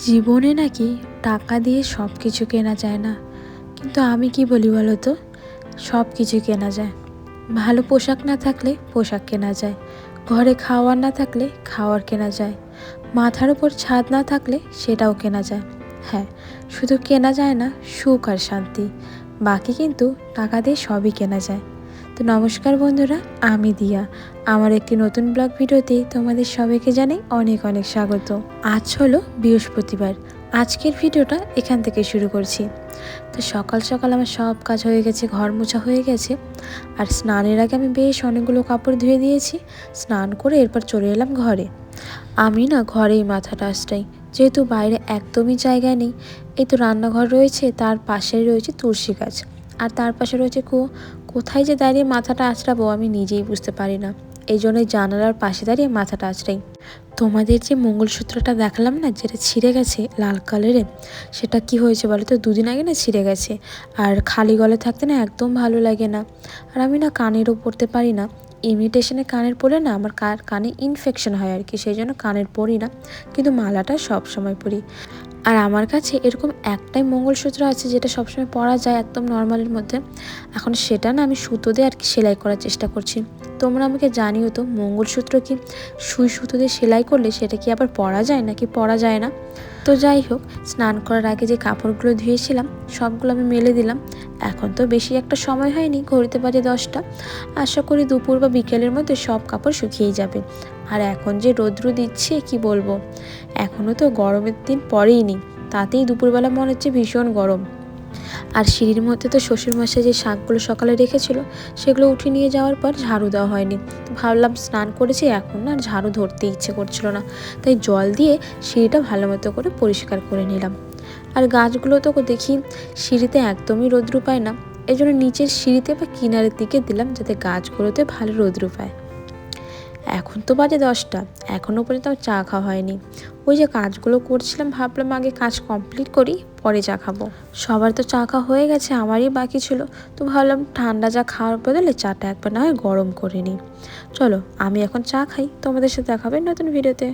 জীবনে নাকি টাকা দিয়ে সব কিছু কেনা যায় না, কিন্তু আমি কি বলি বলো তো, সব কিছু কেনা যায়। ভালো পোশাক না থাকলে পোশাক কেনা যায়, ঘরে খাওয়ার না থাকলে খাওয়ার কেনা যায়, মাথার উপর ছাদ না থাকলে সেটাও কেনা যায়। হ্যাঁ, শুধু কেনা যায় না সুখ আর শান্তি, বাকি কিন্তু টাকা দিয়ে সবই কেনা যায়। তো নমস্কার বন্ধুরা, আমি দিয়া। আমার একটি নতুন ব্লগ ভিডিওতে তোমাদের সবাইকে জানাই অনেক অনেক স্বাগত। আজ হলো বৃহস্পতিবার। আজকের ভিডিওটা এখান থেকে শুরু করছি। তো সকাল সকাল আমার সব কাজ হয়ে গেছে, ঘর মোছা হয়ে গেছে, আর স্নানের আগে আমি বেশ অনেকগুলো কাপড় ধুয়ে দিয়েছি। স্নান করে এরপর চলে এলাম ঘরে। আমি না ঘরেই মাথাটা আঁচড়াই, যেহেতু বাইরে একদমই জায়গা নেই। এই তো রান্নাঘর রয়েছে, তার পাশেই রয়েছে তুলসী গাছ, আর তার পাশে রয়েছে কুয়ো। কোথায় যে দাঁড়িয়ে মাথাটা আঁচড়াবো আমি নিজেই বুঝতে পারি না, এই জন্যই জানালার পাশে দাঁড়িয়ে মাথাটা আঁচড়াই। তোমাদের যে মঙ্গলসূত্রটা দেখালাম না, যেটা ছিঁড়ে গেছে লাল কালারের, সেটা কি হয়েছে বলো তো, দুদিন আগে না ছিঁড়ে গেছে। আর খালি গলা থাকতে না একদম ভালো লাগে না। আর আমি না কানেরও পরতে পারি না, ইমিটেশনে কানের পরে না আমার কানে ইনফেকশন হয় আর কি, সেই জন্য কানের পরি না, কিন্তু মালাটা সব সময় পরি। আর আমার কাছে এরকম একটাই মঙ্গলসূত্র আছে যেটা সবসময় পরা যায় একদম নর্মালের মধ্যে। এখন সেটা না আমি সুতো দিয়ে আর কি সেলাই করার চেষ্টা করছি। তোমরা আমাকে জানিও তো, মঙ্গলসূত্র কি সুই সুতো দিয়ে সেলাই করলে সেটা কি আবার পরা যায় নাকি পরা যায় না। তো যাই হোক, স্নান করার আগে যে কাপড়গুলো ধুয়েছিলাম সবগুলো আমি মেলে দিলাম। এখন তো বেশি একটা সময় হয়নি, ঘড়িতে বাজে 10টা। আশা করি দুপুর বা বিকেলের মধ্যে সব কাপড় শুকিয়ে যাবে। আর এখন যে রৌদ্র দিচ্ছে কি বলবো, এখনও তো গরমের দিন পরেই নি, তাতেই দুপুরবেলা মনে হচ্ছে ভীষণ গরম। আর সিঁড়ির মধ্যে তো শ্বশুরমশাই যে শাকগুলো সকালে রেখেছিল সেগুলো উঠিয়ে নিয়ে যাওয়ার পর ঝাড়ু দেওয়া হয়নি। তো ভাবলাম স্নান করেছি এখন না ঝাড়ু ধরতে ইচ্ছে করছিল না, তাই জল দিয়ে সিঁড়িটা ভালো মতো করে পরিষ্কার করে নিলাম। আর গাছগুলো তো দেখি সিঁড়িতে একদমই রৌদ্র পায় না, এই জন্য নিচের সিঁড়িতে বা কিনারের দিকে দিলাম যাতে গাছগুলোতে ভালো রৌদ্র পায়। এখন তো বাজে 10টা, এখনও পর্যন্ত আমার চা খাওয়া হয়নি। ওই যে কাজগুলো করছিলাম, ভাবলাম আগে কাজ কমপ্লিট করি পরে চা খাবো। সবার তো চা খাওয়া হয়ে গেছে, আমারই বাকি ছিল। তো ভাবলাম ঠান্ডা চা খাওয়ার বদলে চাটা একবার না হয় গরম করে নিই। চলো আমি এখন চা খাই, তোমাদের সাথে দেখা হবে নতুন ভিডিওতে।